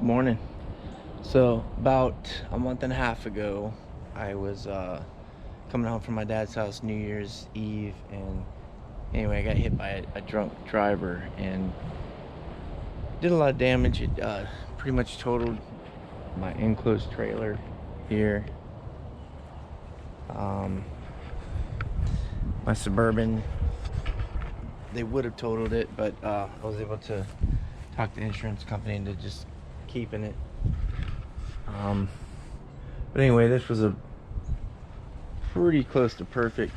Morning. So about a month and a half ago, I was coming home from my dad's house New Year's Eve, and anyway, I got hit by a drunk driver and did a lot of damage. It pretty much totaled my enclosed trailer here, my Suburban. They would have totaled it, but I was able to talk to the insurance company into just keeping it. But anyway, this was a pretty close to perfect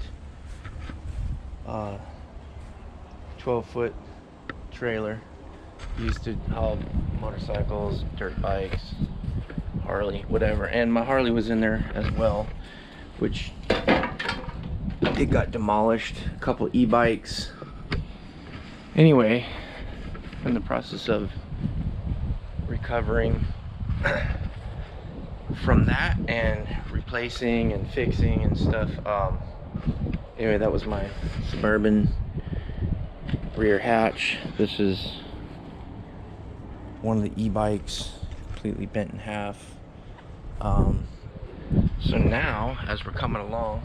12-foot trailer used to haul motorcycles, dirt bikes, Harley, whatever. And my Harley was in there as well, which it got demolished. A couple e-bikes. Anyway, in the process of recovering from that and replacing and fixing and stuff, anyway, that was my Suburban rear hatch. This is one of the e-bikes, completely bent in half. So now, as we're coming along,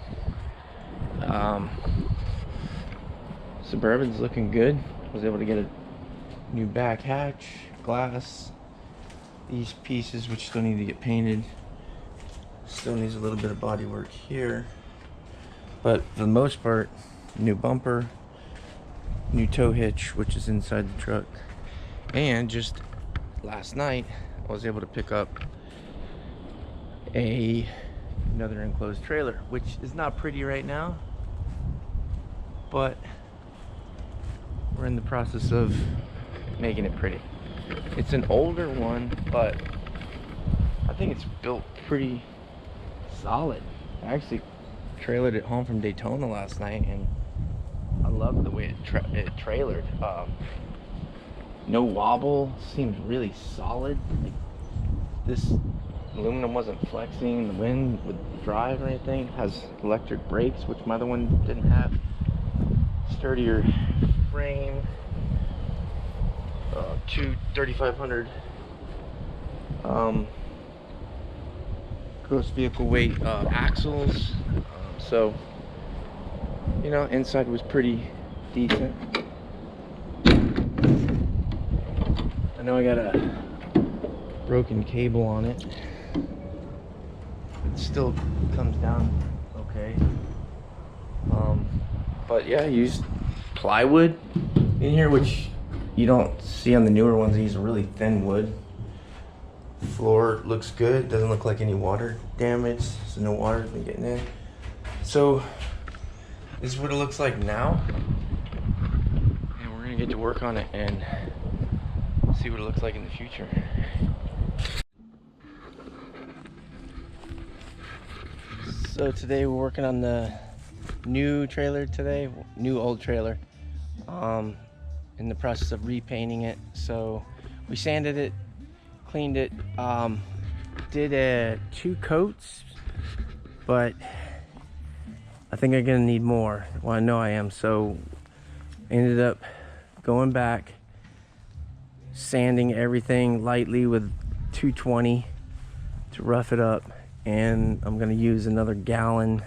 Suburban's looking good. I was able to get a new back hatch, glass, these pieces which still need to get painted. Still needs a little bit of body work here, but for the most part, new bumper, new tow hitch which is inside the truck, and just last night I was able to pick up another enclosed trailer, which is not pretty right now, but we're in the process of making it pretty. It's an older one, but I think it's built pretty solid. I actually trailered it home from Daytona last night, and I love the way it trailered. No wobble, seems really solid. Like, this aluminum wasn't flexing, the wind would drive or anything. It has electric brakes, which my other one didn't have. Sturdier frame, two 3500 gross vehicle weight axles. So, you know, inside was pretty decent. I know I got a broken cable on it. It still comes down okay. But yeah, I used plywood in here, which you don't see on the newer ones. I use a really thin wood. Floor looks good, doesn't look like any water damage, so no water's been getting in. So this is what it looks like now, and we're gonna get to work on it and see what it looks like in the future. So today we're working on the new trailer today, new old trailer. In the process of repainting it. So we sanded it, cleaned it, did 2 coats, but I think I'm gonna need more. Well, I know I am. So ended up going back, sanding everything lightly with 220 to rough it up, and I'm gonna use another gallon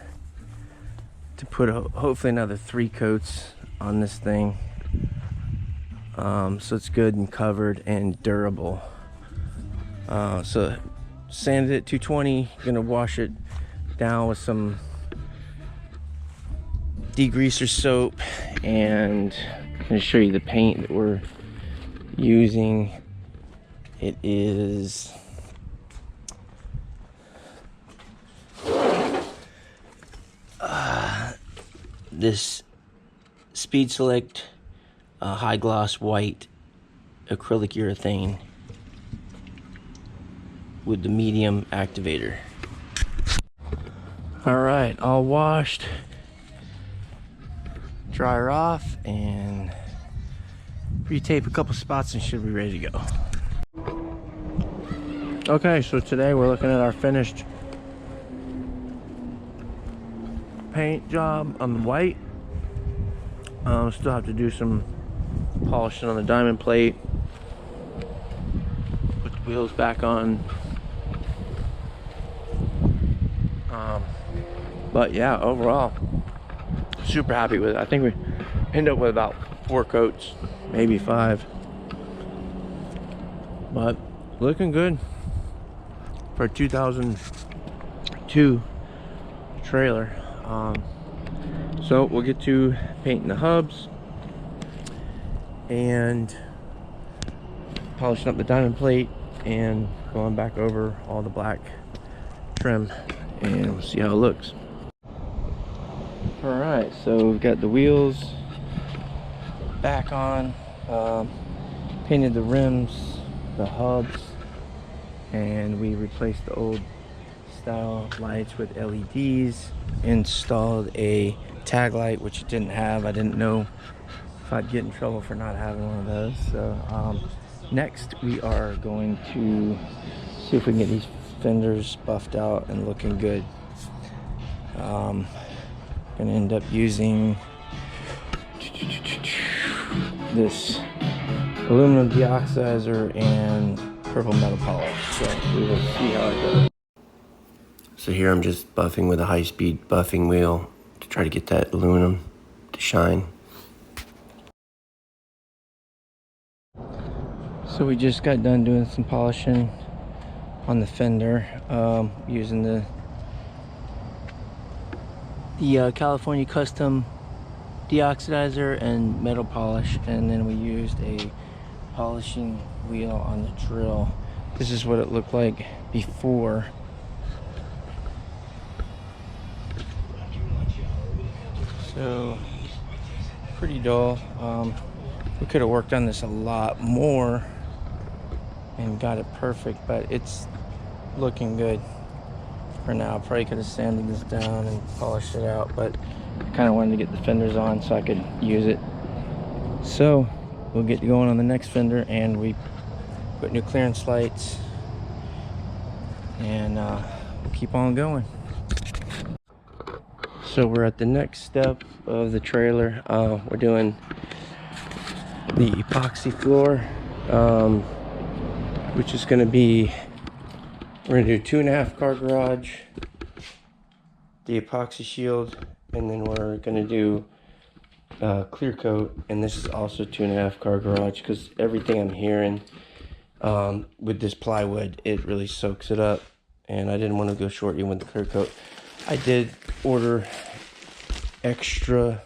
to put hopefully another 3 coats on this thing. So it's good and covered and durable. So sanded it 220, gonna wash it down with some degreaser soap, and I'm gonna show you the paint that we're using. It is this Speed Select high gloss white acrylic urethane with the medium activator. All right, all washed, dry her off, and re-tape a couple spots and should be ready to go. Okay, so today we're looking at our finished paint job on the white. Still have to do some polishing on the diamond plate, wheels back on. But yeah, overall, super happy with it. I think we end up with about 4 coats, maybe 5. But looking good for a 2002 trailer. So we'll get to painting the hubs and polishing up the diamond plate and going back over all the black trim, and we'll see how it looks. All right, so we've got the wheels back on, painted the rims, the hubs, and we replaced the old style lights with LEDs, installed a tag light, which it didn't have. I didn't know if I'd get in trouble for not having one of those. So next we are going to see if we can get these fenders buffed out and looking good. Gonna end up using this aluminum deoxidizer and purple metal polish, so we will see how it goes. So here I'm just buffing with a high-speed buffing wheel to try to get that aluminum to shine. So we just got done doing some polishing on the fender, using the California Custom deoxidizer and metal polish, and then we used a polishing wheel on the drill. This is what it looked like before. So pretty dull. We could have worked on this a lot more and got it perfect, but it's looking good for now. Probably could have sanded this down and polished it out, but I kind of wanted to get the fenders on so I could use it. So we'll get going on the next fender, and we put new clearance lights, and we'll keep on going. So we're at the next step of the trailer. We're doing the epoxy floor, which is going to be, we're going to do 2.5 car garage, the epoxy shield, and then we're going to do clear coat. And this is also 2.5 car garage, because everything I'm hearing with this plywood, it really soaks it up, and I didn't want to go short even with the clear coat. I did order extra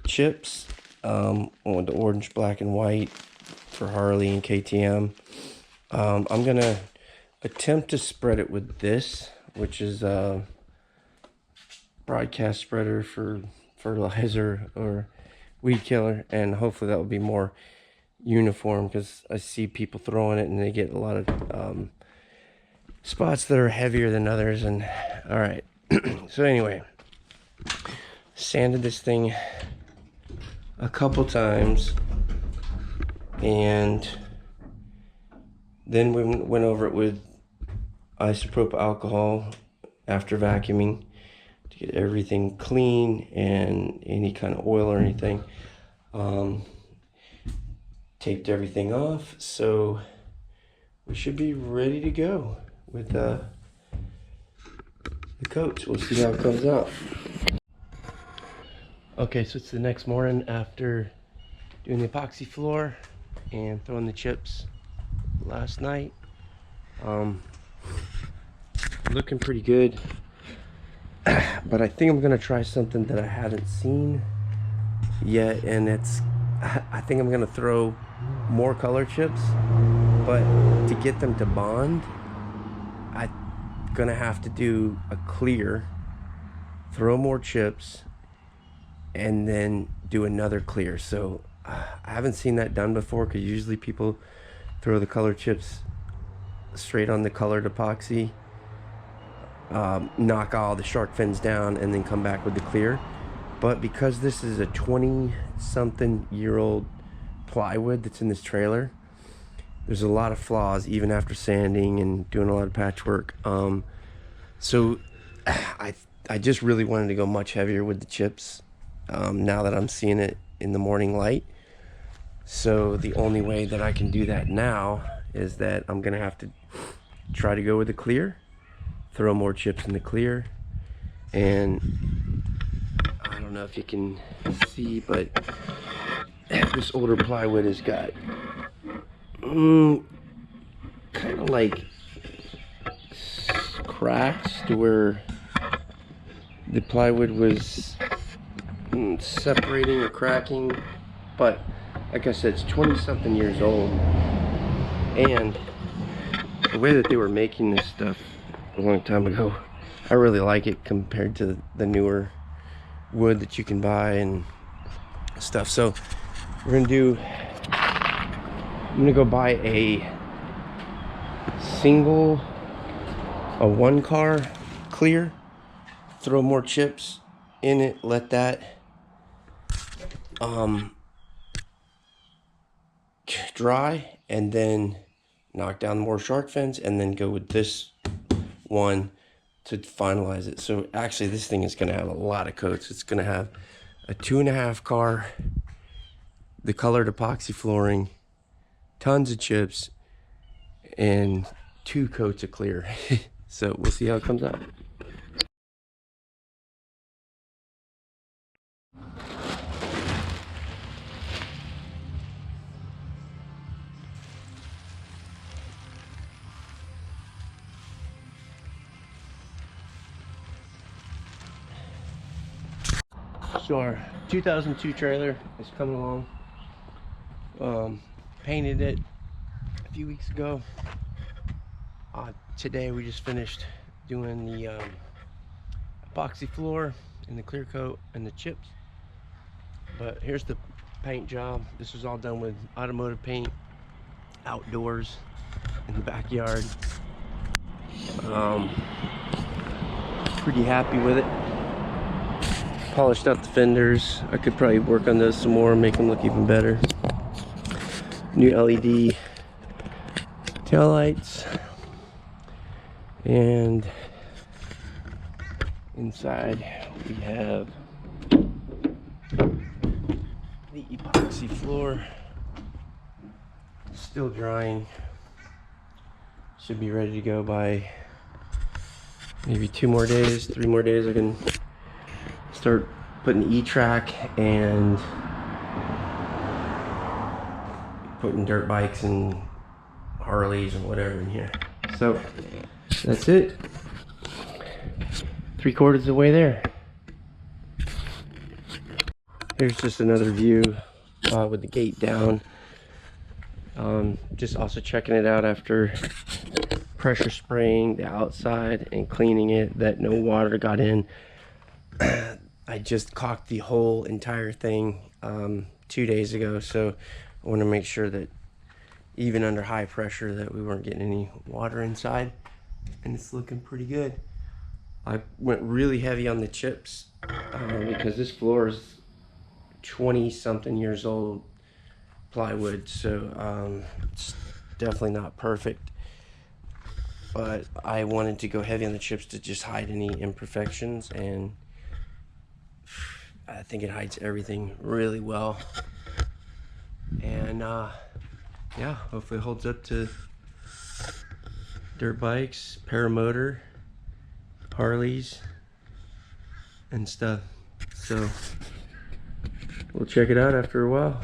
chips, with the orange, black, and white for Harley and KTM. I'm gonna attempt to spread it with this, which is a broadcast spreader for fertilizer or weed killer, and hopefully that will be more uniform, because I see people throwing it and they get a lot of spots that are heavier than others. And all right. So anyway, sanded this thing a couple times, and then we went over it with isopropyl alcohol after vacuuming to get everything clean and any kind of oil or anything. Taped everything off, so we should be ready to go with the coats. We'll see how it comes out. Okay, so it's the next morning after doing the epoxy floor and throwing the chips last night. Looking pretty good, but I think I'm gonna try something that I haven't seen yet, and I think I'm gonna throw more color chips, but to get them to bond, I'm gonna have to do a clear, throw more chips, and then do another clear. So I haven't seen that done before, because usually people throw the color chips straight on the colored epoxy, knock all the shark fins down, and then come back with the clear. But because this is a 20-something-year-old plywood that's in this trailer, there's a lot of flaws even after sanding and doing a lot of patchwork. So I just really wanted to go much heavier with the chips, now that I'm seeing it in the morning light. So the only way that I can do that now is that I'm gonna have to try to go with the clear, throw more chips in the clear, and I don't know if you can see, but this older plywood has got kind of like cracks to where the plywood was separating or cracking. But like I said, it's 20 something years old, and the way that they were making this stuff a long time ago, I really like it compared to the newer wood that you can buy and stuff. So I'm gonna go buy a one car clear, throw more chips in it, let that dry, and then knock down more shark fins, and then go with this one to finalize it. So actually this thing is going to have a lot of coats. It's going to have a 2.5 car, the colored epoxy flooring, tons of chips, and 2 coats of clear. So we'll see how it comes out. So our 2002 trailer is coming along. Painted it a few weeks ago. Today we just finished doing the epoxy floor and the clear coat and the chips. But here's the paint job. This was all done with automotive paint, outdoors, in the backyard. Pretty happy with it. Polished out the fenders. I could probably work on those some more, make them look even better. New LED taillights, and inside we have the epoxy floor, still drying. Should be ready to go by maybe 2 more days, 3 more days. I can start putting E-track and putting dirt bikes and Harleys and whatever in here. So that's it. 3/4 of the way there. Here's just another view with the gate down. Just also checking it out after pressure spraying the outside and cleaning it, that no water got in. I just caulked the whole entire thing 2 days ago, so I want to make sure that even under high pressure that we weren't getting any water inside, and it's looking pretty good. I went really heavy on the chips because this floor is 20 something years old plywood, so it's definitely not perfect, but I wanted to go heavy on the chips to just hide any imperfections, and I think it hides everything really well. And yeah, hopefully it holds up to dirt bikes, paramotor, Harleys, and stuff. So we'll check it out after a while.